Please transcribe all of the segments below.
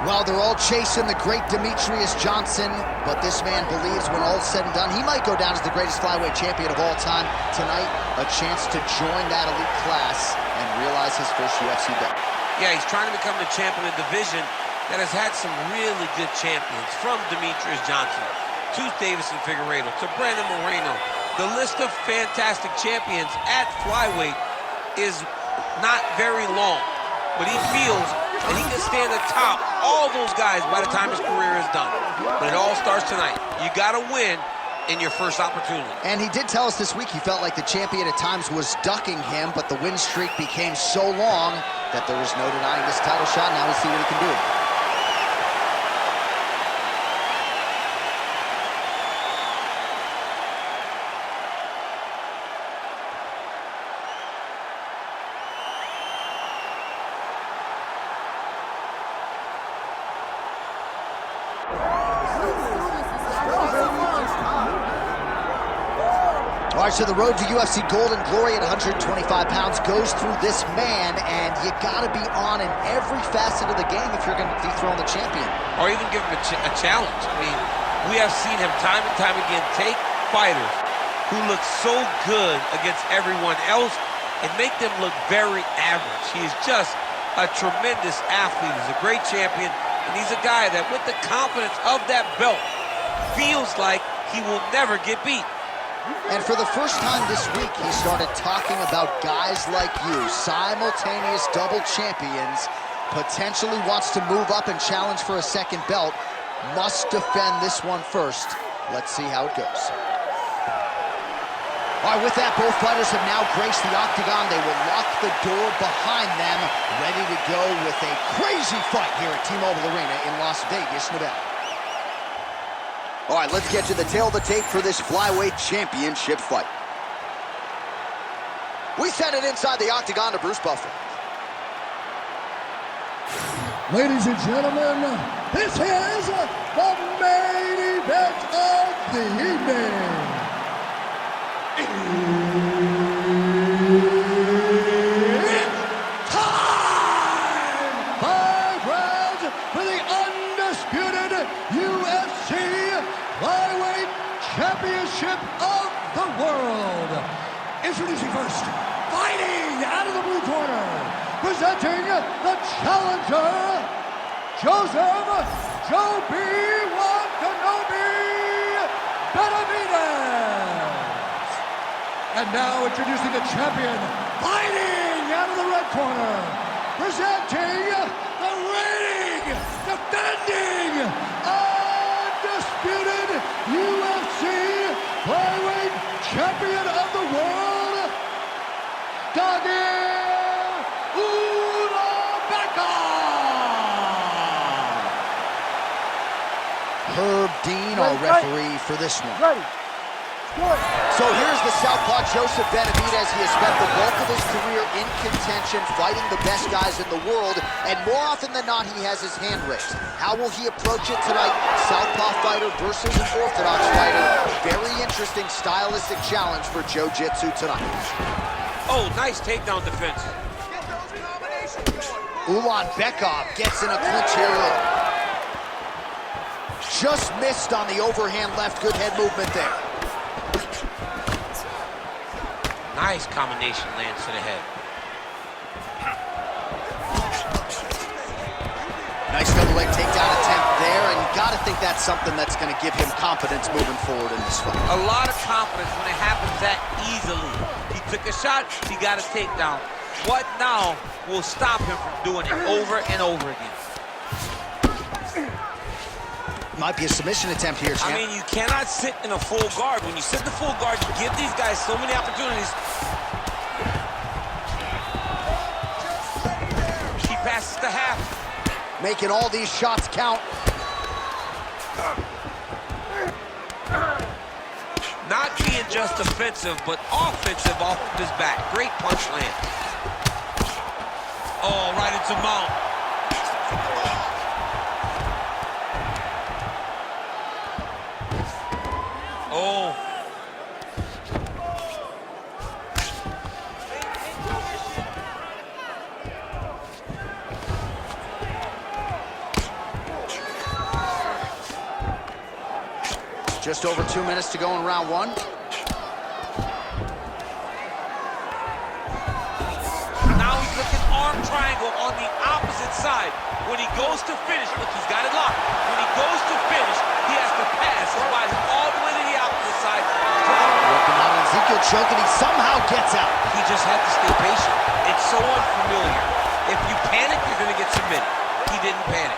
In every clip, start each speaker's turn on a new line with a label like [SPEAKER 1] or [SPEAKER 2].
[SPEAKER 1] Well, they're all chasing the great Demetrius Johnson, but this man believes when all's said and done, he might go down as the greatest flyweight champion of all time. Tonight, a chance to join that elite class and realize his first UFC belt.
[SPEAKER 2] Yeah, he's trying to become the champion of the division that has had some really good champions, from Demetrius Johnson to Davison Figueiredo to Brandon Moreno. The list of fantastic champions at flyweight is not very long, but he feels that he can stand atop all those guys by the time his career is done. But it all starts tonight. You gotta win in your first opportunity.
[SPEAKER 1] And he did tell us this week he felt like the champion at times was ducking him, but the win streak became so long that there was no denying this title shot. Now we'll see what he can do. All right, so the road to UFC Golden Glory at 125 pounds goes through this man, and you gotta be on in every facet of the game if you're gonna dethrone the champion.
[SPEAKER 2] Or even give him a challenge. I mean, we have seen him time and time again take fighters who look so good against everyone else and make them look very average. He's just a tremendous athlete. He's a great champion, and he's a guy that with the confidence of that belt feels like he will never get beat.
[SPEAKER 1] And for the first time this week, he started talking about guys like you, simultaneous double champions, potentially wants to move up and challenge for a second belt, must defend this one first. Let's see how it goes. All right, with that, both fighters have now graced the octagon. They will lock the door behind them, ready to go with a crazy fight here at T-Mobile Arena in Las Vegas, Nevada. All right, let's get to the tail of the tape for this flyweight championship fight. We send it inside the octagon to Bruce Buffer.
[SPEAKER 3] Ladies and gentlemen, this is the main event of the evening. It's time! 5 rounds for the undisputed UFC Flyweight Championship of the world. Introducing first, fighting out of the blue corner, presenting the challenger, Joseph Joe B. Benavidez. And now introducing the champion, fighting out of the red corner, presenting the reigning, defending, undisputed UFC Flyweight Champion of the world, Tagir Ulanbekov.
[SPEAKER 1] Herb Dean, our referee for this one.
[SPEAKER 3] Ready.
[SPEAKER 1] So here's the southpaw, Joseph Benavidez. He has spent the bulk of his career in contention, fighting the best guys in the world, and more often than not, he has his hand raised. How will he approach it tonight? Southpaw fighter versus an orthodox fighter. Very interesting stylistic challenge for Jiu-Jitsu tonight.
[SPEAKER 2] Oh, nice takedown defense.
[SPEAKER 1] Ulanbekov gets in a clinch here. Just missed on the overhand left. Good head movement there.
[SPEAKER 2] Nice combination lands to the head.
[SPEAKER 1] Nice double leg takedown attempt there, and you got to think that's something that's going to give him confidence moving forward in this fight.
[SPEAKER 2] A lot of confidence when it happens that easily. He took a shot, he got a takedown. What now will stop him from doing it over and over again?
[SPEAKER 1] Might be a submission attempt here, champ.
[SPEAKER 2] I mean, you cannot sit in a full guard. When you sit in the full guard, you give these guys so many opportunities. He passes to half.
[SPEAKER 1] Making all these shots count.
[SPEAKER 2] Not being just defensive, but offensive off of his back. Great punch land. Oh, right into mount. Oh.
[SPEAKER 1] Just over 2 minutes to go in round one.
[SPEAKER 2] Now he's looking arm triangle on the opposite side. When he goes to finish, look, he's got it locked. When he goes to finish, he has to pass his body all the way to the opposite side.
[SPEAKER 1] Working on Ezekiel choke, and he somehow gets out.
[SPEAKER 2] He just had to stay patient. It's so unfamiliar. If you panic, you're going to get submitted. He didn't panic.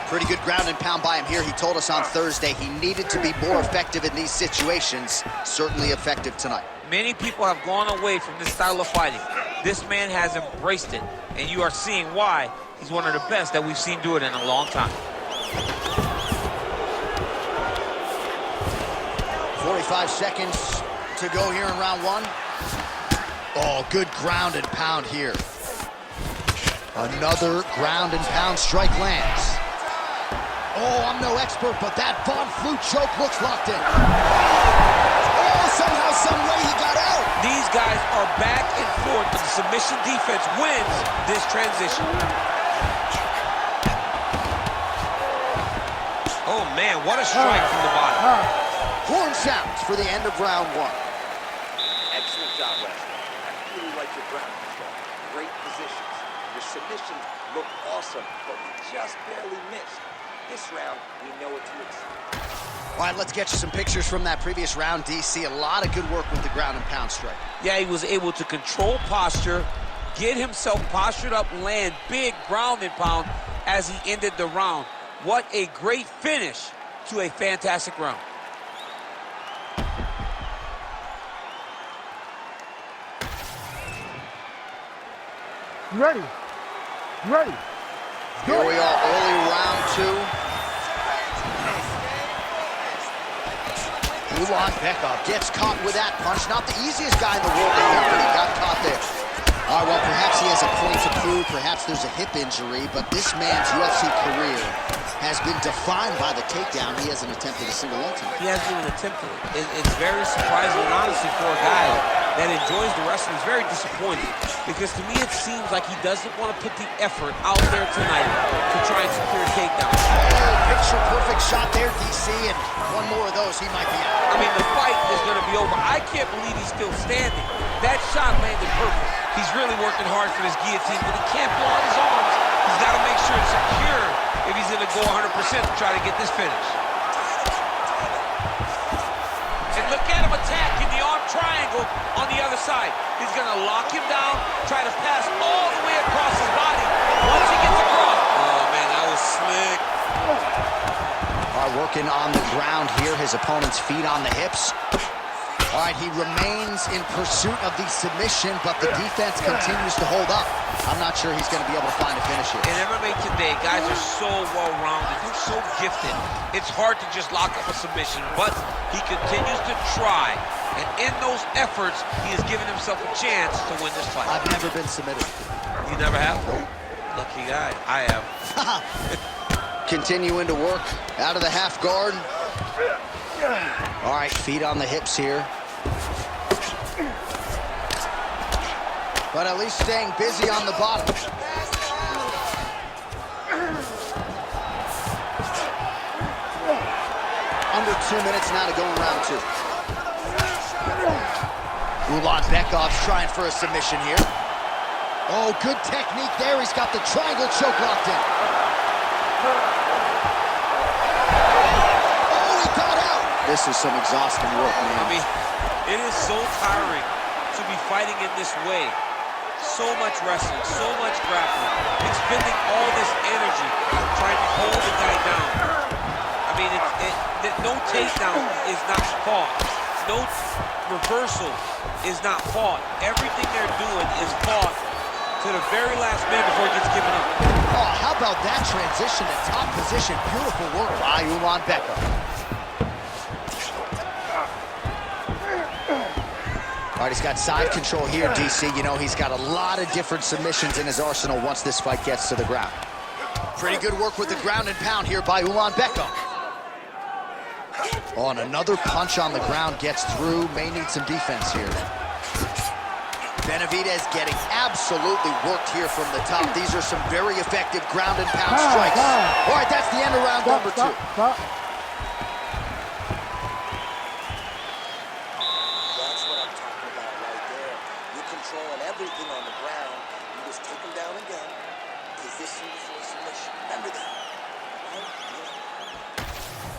[SPEAKER 1] Pretty good ground and pound by him here. He told us on Thursday he needed to be more effective in these situations. Certainly effective tonight.
[SPEAKER 2] Many people have gone away from this style of fighting. This man has embraced it, and you are seeing why he's one of the best that we've seen do it in a long time.
[SPEAKER 1] 45 seconds to go here in round one. Oh, good ground and pound here. Another ground and pound strike lands. Oh, I'm no expert, but that Von Flue choke looks locked in. Oh, somehow, some way he got out.
[SPEAKER 2] These guys are back and forth, but the submission defense wins this transition. Oh, man, what a strike from the bottom.
[SPEAKER 1] Horn sounds for the end of round one.
[SPEAKER 4] Excellent job, Wes. I really like your ground control. Great positions. Your submissions look awesome, but we just barely missed. This round, we know what to expect.
[SPEAKER 1] All right, let's get you some pictures from that previous round, DC. A lot of good work with the ground and pound strike.
[SPEAKER 2] Yeah, he was able to control posture, get himself postured up, land big ground and pound as he ended the round. What a great finish to a fantastic round.
[SPEAKER 3] Ready. Ready.
[SPEAKER 1] Here we are, early round two. Ulanbekov gets caught with that punch. Not the easiest guy in the world to hit, but he got caught there. All right, well, perhaps he has a point to prove. Perhaps there's a hip injury, but this man's UFC career has been defined by the takedown. He hasn't attempted a single one tonight.
[SPEAKER 2] He hasn't even attempted it. It's very surprising, honestly, for a guy that enjoys the wrestling. It's very disappointing because to me it seems like he doesn't want to put the effort out there tonight to try and secure a takedown.
[SPEAKER 1] Oh, picture-perfect shot there, DC, and one more of those, he might be out.
[SPEAKER 2] I mean, the fight is going to be over. I can't believe he's still standing. That shot landed perfect. He's really working hard for this guillotine, but he can't blow out his arms. He's got to make sure it's secure if he's going to go 100% to try to get this finish. And look at him attacking the arm triangle on the other side. He's going to lock him down, try to pass all the way across his body. Once he gets across. Oh, man, that was slick.
[SPEAKER 1] All right, working on the ground here. His opponent's feet on the hips. All right, he remains in pursuit of the submission, but the defense continues to hold up. I'm not sure he's going to be able to find a finish here.
[SPEAKER 2] In MMA today, guys are so well-rounded. They're so gifted. It's hard to just lock up a submission, but he continues to try. And in those efforts, he has given himself a chance to win this fight.
[SPEAKER 1] I've never been submitted.
[SPEAKER 2] You never have? Lucky guy. I have.
[SPEAKER 1] Continuing to work out of the half guard. All right, feet on the hips here. But at least staying busy on the bottom. Under 2 minutes now to go in round two. Ulanbekov's trying for a submission here. Oh, good technique there. He's got the triangle choke locked in. Oh, he got out. This is some exhausting work, man.
[SPEAKER 2] I mean, it is so tiring to be fighting in this way. So much wrestling, so much grappling, expending all this energy trying to hold the guy down. I mean, no takedown is not fought. No reversal is not fought. Everything they're doing is fought to the very last minute before it gets given up.
[SPEAKER 1] Oh, how about that transition to top position? Beautiful work by Ulanbekov. All right, he's got side control here, DC. You know, he's got a lot of different submissions in his arsenal once this fight gets to the ground. Pretty good work with the ground and pound here by Ulanbekov. Oh, and another punch on the ground gets through. May need some defense here. Benavidez getting absolutely worked here from the top. These are some very effective ground and pound strikes. All right, that's the end of round number 2.
[SPEAKER 3] Stop.
[SPEAKER 4] That's what I'm talking about right there. You're controlling everything on the ground. You just take them down again. Position for submission. Remember that.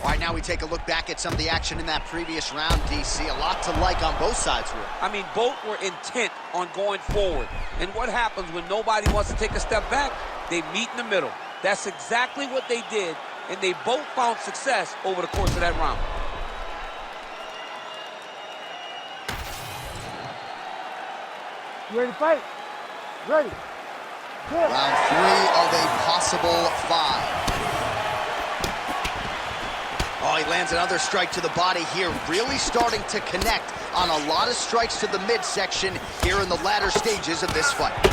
[SPEAKER 1] All right, now we take a look back at some of the action in that previous round, DC. A lot to like on both sides here.
[SPEAKER 2] I mean, both were intent on going forward. And what happens when nobody wants to take a step back? They meet in the middle. That's exactly what they did, and they both found success over the course of that round.
[SPEAKER 3] You ready to fight? Ready. Good.
[SPEAKER 1] Round 3 of a possible 5. Oh, he lands another strike to the body here, really starting to connect on a lot of strikes to the midsection here in the latter stages of this fight. Oh,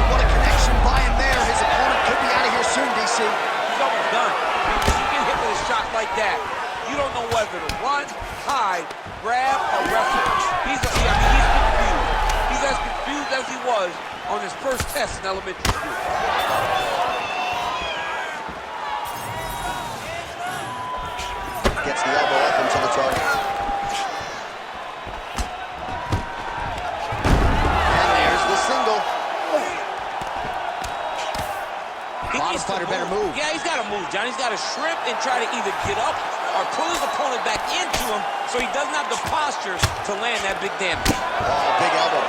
[SPEAKER 1] what a connection by him there. His opponent could be out of here soon, DC.
[SPEAKER 2] He's almost done. I mean, when you get hit with a shot like that, you don't know whether to run, hide, grab, or wrestle. He's confused. He's as confused as he was on his first test in elementary school.
[SPEAKER 1] Gets the elbow up into the target. And there's the single. Bottom fighter better move.
[SPEAKER 2] Yeah, he's got to move, John. He's got to shrimp and try to either get up or pull his opponent back into him so he doesn't have the posture to land that big damage.
[SPEAKER 1] Oh, big elbow.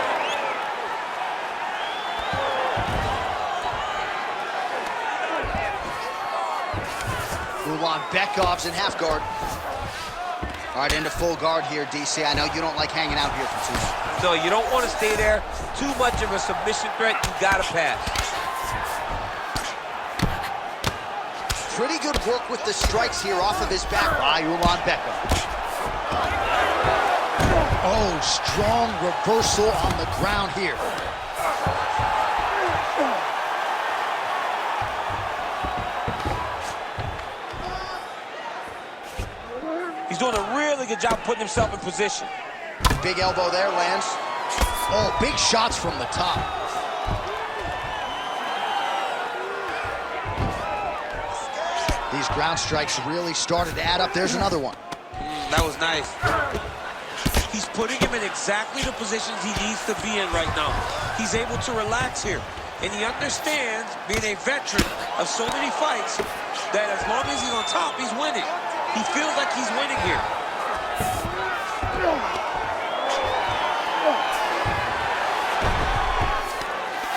[SPEAKER 1] Ulanbekov's in half guard. All right, into full guard here, DC. I know you don't like hanging out here for too long.
[SPEAKER 2] So you don't want to stay there. Too much of a submission threat. You got to pass.
[SPEAKER 1] Pretty good work with the strikes here off of his back by Ulanbekov. Oh, strong reversal on the ground here.
[SPEAKER 2] He's doing a really good job putting himself in position.
[SPEAKER 1] Big elbow there, lands. Oh, big shots from the top. These ground strikes really started to add up. There's another one.
[SPEAKER 2] That was nice. He's putting him in exactly the positions he needs to be in right now. He's able to relax here. And he understands, being a veteran of so many fights, that as long as he's on top, he's winning. He feels like he's winning here.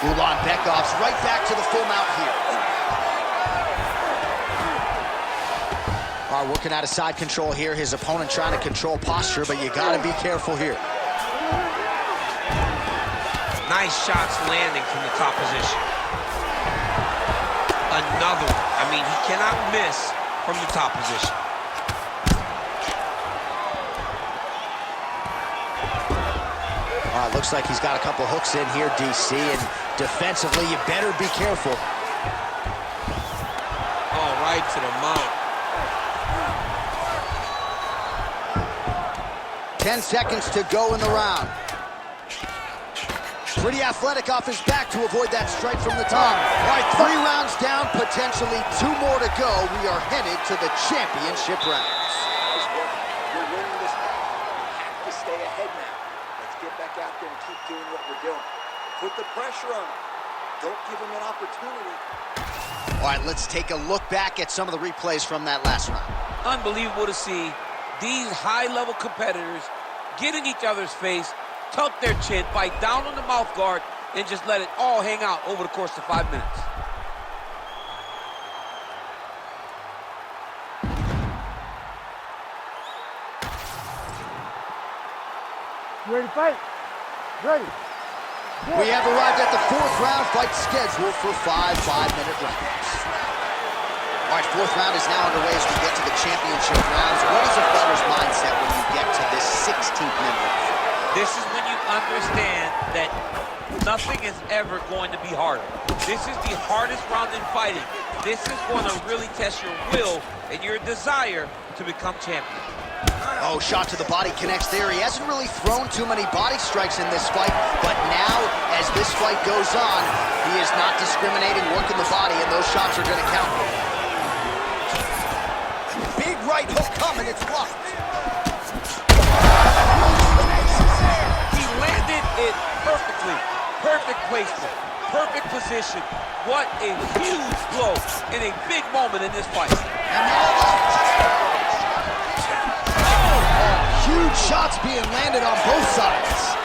[SPEAKER 1] Ulanbekov's right back to the full mount here. All right, working out of side control here. His opponent trying to control posture, but you got to be careful here.
[SPEAKER 2] Nice shots landing from the top position. Another one. I mean, he cannot miss from the top position.
[SPEAKER 1] All right, looks like he's got a couple hooks in here, DC, and defensively, you better be careful.
[SPEAKER 2] Oh, right to the mount.
[SPEAKER 1] 10 seconds to go in the round. Pretty athletic off his back to avoid that strike from the top. All right, 3 rounds down, potentially 2 more to go. We are headed to the championship rounds.
[SPEAKER 4] Nice work. You're winning this round. You have to stay ahead now. Let's get back out there and keep doing what we're doing. Put the pressure on him. Don't give him an opportunity.
[SPEAKER 1] All right, let's take a look back at some of the replays from that last round.
[SPEAKER 2] Unbelievable to see these high-level competitors get in each other's face, tuck their chin, bite down on the mouth guard, and just let it all hang out over the course of 5 minutes.
[SPEAKER 3] You ready to fight? Ready. Good.
[SPEAKER 1] We have arrived at the 4th round fight scheduled for 5 5-minute rounds. All right, 4th round is now underway as we get to the championship rounds. What is a fighter's mindset when you get to this 16th minute?
[SPEAKER 2] This is when you understand that nothing is ever going to be harder. This is the hardest round in fighting. This is going to really test your will and your desire to become champion.
[SPEAKER 1] Oh, Oh, shot to the body connects there. He hasn't really thrown too many body strikes in this fight, but now, as this fight goes on, he is not discriminating, working the body, and those shots are going to count. Big right hook coming, it's blocked.
[SPEAKER 2] He landed it perfectly. Perfect placement, perfect position. What a huge blow in a big moment in this fight.
[SPEAKER 1] And now huge shots being landed on both sides.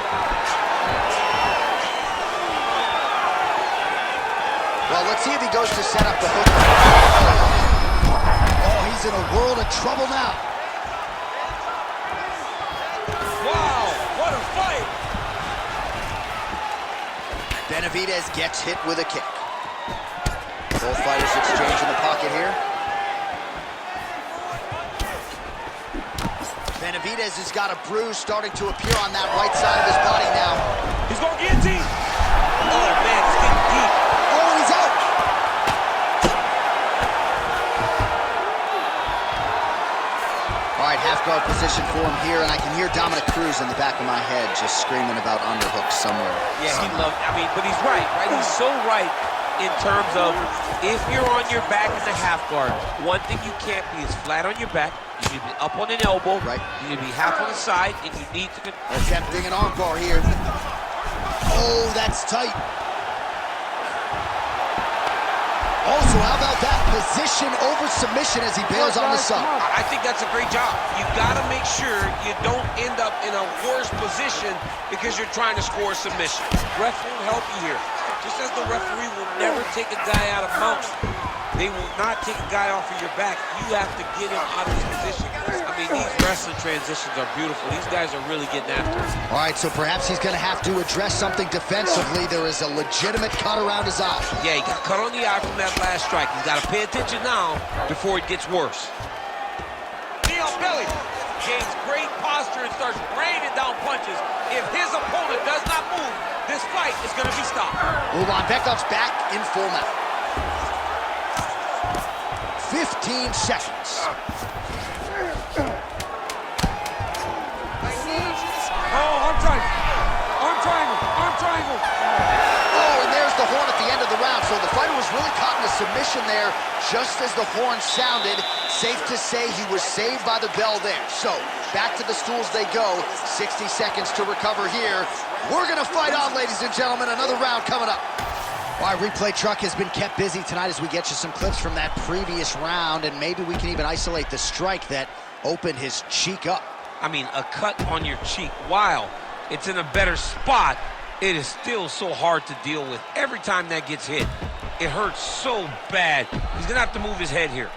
[SPEAKER 1] Well, let's see if he goes to set up the hook. Oh, he's in a world of trouble now.
[SPEAKER 2] Wow, what a fight!
[SPEAKER 1] Benavidez gets hit with a kick. Both fighters exchange in the pocket here. Benavidez has got a bruise starting to appear on that right side of his body now.
[SPEAKER 2] He's going guillotine. Oh, man, it's getting deep.
[SPEAKER 1] Oh, he's out. All right, half guard position for him here, and I can hear Dominic Cruz in the back of my head just screaming about underhooks somewhere.
[SPEAKER 2] Yeah, he loved, but he's right? He's so right in terms of if you're on your back in the half guard, one thing you can't be is flat on your back. You need to be up on an elbow.
[SPEAKER 1] Right.
[SPEAKER 2] You need to be half on the side, and you need to...
[SPEAKER 1] Attempting an arm bar here. Oh, that's tight. Also, how about that position over submission as he bails on the sub?
[SPEAKER 2] I think that's a great job. You've got to make sure you don't end up in a worse position because you're trying to score a submission. Ref won't help you here. Just as the referee will never take a guy out of mount, they will not take a guy off of your back. You have to get him out of his position. These wrestling transitions are beautiful. These guys are really getting after it.
[SPEAKER 1] All right, so perhaps he's going to have to address something defensively. There is a legitimate cut around his eye.
[SPEAKER 2] Yeah, he got cut on the eye from that last strike. He's got to pay attention now before it gets worse. Knee on belly. Gains great posture and starts raining down punches. If his opponent does not move, this fight is going to be stopped.
[SPEAKER 1] Ulanbekov's back in full mount. 15 seconds. Oh, and there's the horn at the end of the round. So the fighter was really caught in a submission there just as the horn sounded. Safe to say he was saved by the bell there. So back to the stools they go. 60 seconds to recover here. We're going to fight on, ladies and gentlemen. Another round coming up. All right, replay truck has been kept busy tonight as we get you some clips from that previous round, and maybe we can even isolate the strike that opened his cheek up.
[SPEAKER 2] A cut on your cheek, while it's in a better spot, it is still so hard to deal with. Every time that gets hit, it hurts so bad. He's gonna have to move his head here.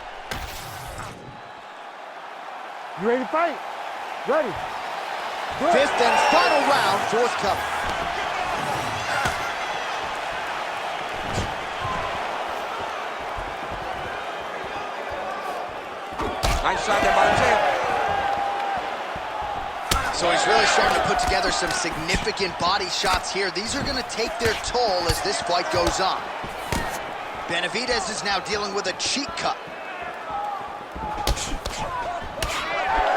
[SPEAKER 5] You ready to fight? Ready.
[SPEAKER 1] Fifth and final round, forthcoming.
[SPEAKER 2] Nice shot there by the champ.
[SPEAKER 1] So he's really starting to put together some significant body shots here. These are going to take their toll as this fight goes on. Benavidez is now dealing with a cheek cut.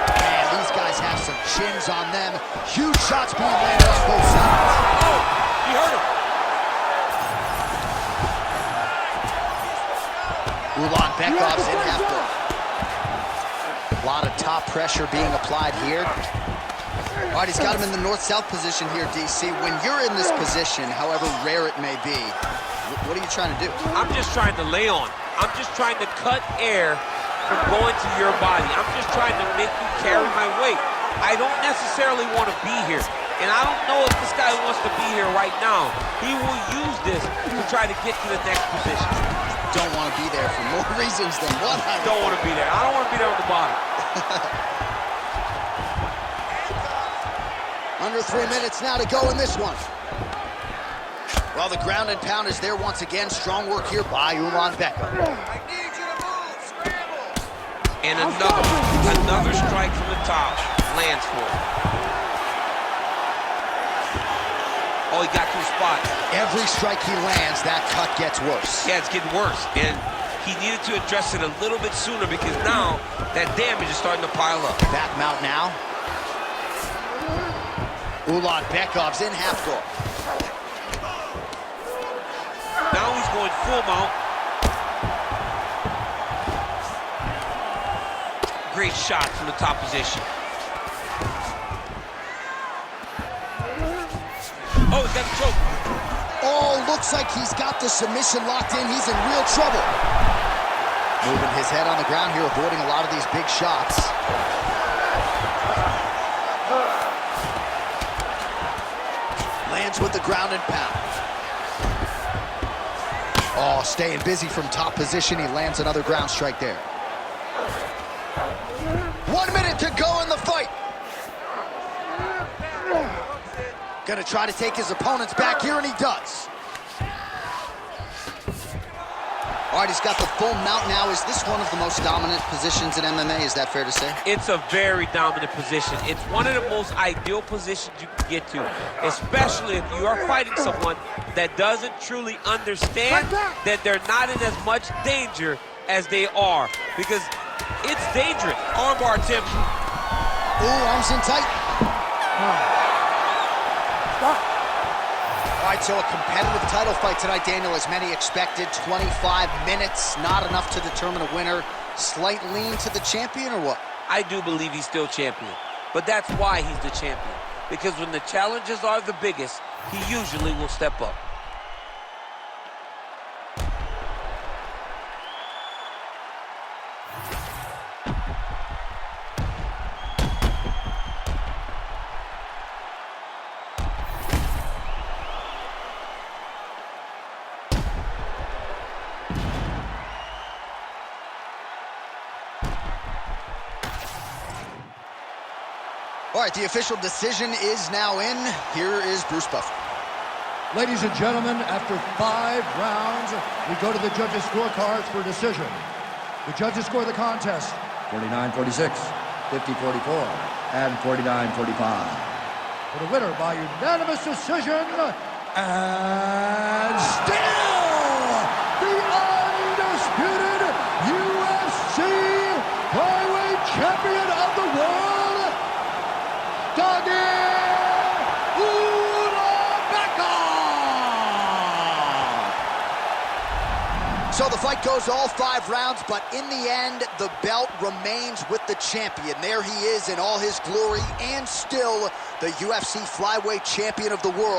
[SPEAKER 1] Man, these guys have some chins on them. Huge shots being landed on both sides.
[SPEAKER 2] Oh, he hurt him.
[SPEAKER 1] Ulanbekov's in half guard. A lot of top pressure being applied here. All right, he's got him in the north-south position here, DC. When you're in this position, however rare it may be, what are you trying to do?
[SPEAKER 2] I'm just trying to lay on. I'm just trying to cut air from going to your body. I'm just trying to make you carry my weight. I don't necessarily want to be here. And I don't know if this guy wants to be here right now. He will use this to try to get to the next position.
[SPEAKER 1] Don't want to be there for more reasons than one.
[SPEAKER 2] I don't want to be there. I don't want to be there on the bottom.
[SPEAKER 1] Under 3 minutes now to go in this one. Well, the ground and pound is there once again. Strong work here by Ulanbekov.
[SPEAKER 4] I need you to move. Scramble.
[SPEAKER 2] And another strike from the top. Lands for him. Oh, he got to a spot.
[SPEAKER 1] Every strike he lands, that cut gets worse.
[SPEAKER 2] Yeah, it's getting worse. And he needed to address it a little bit sooner because now that damage is starting to pile up.
[SPEAKER 1] Back mount now. Ulanbekov's in half guard.
[SPEAKER 2] Now he's going full mount. Great shot from the top position. Oh, he's got the choke.
[SPEAKER 1] Oh, looks like he's got the submission locked in. He's in real trouble. Moving his head on the ground here, avoiding a lot of these big shots. Lands with the ground and pound. Oh, staying busy from top position. He lands another ground strike there. 1 minute to go in the fight. Gonna try to take his opponents back here, and he does. All right, he's got the full mount now. Is this one of the most dominant positions in MMA? Is that fair to say?
[SPEAKER 2] It's a very dominant position. It's one of the most ideal positions you can get to, especially if you are fighting someone that doesn't truly understand that they're not in as much danger as they are, because it's dangerous. Armbar attempt.
[SPEAKER 1] Ooh, arms in tight. All right, so a competitive title fight tonight, Daniel, as many expected. 25 minutes, not enough to determine a winner. Slight lean to the champion, or what?
[SPEAKER 2] I do believe he's still champion, but that's why he's the champion, because when the challenges are the biggest, he usually will step up.
[SPEAKER 1] All right, the official decision is now in. Here is Bruce Buffer.
[SPEAKER 3] Ladies and gentlemen, after 5 rounds, we go to the judges' scorecards for decision. The judges score the contest 49-46, 50-44, and 49-45. For the winner by unanimous decision, and still the undisputed UFC flyweight champion of the world, Tagir Ulanbekov!
[SPEAKER 1] So the fight goes all 5 rounds, but in the end, the belt remains with the champion. There he is in all his glory, and still the UFC flyweight champion of the world.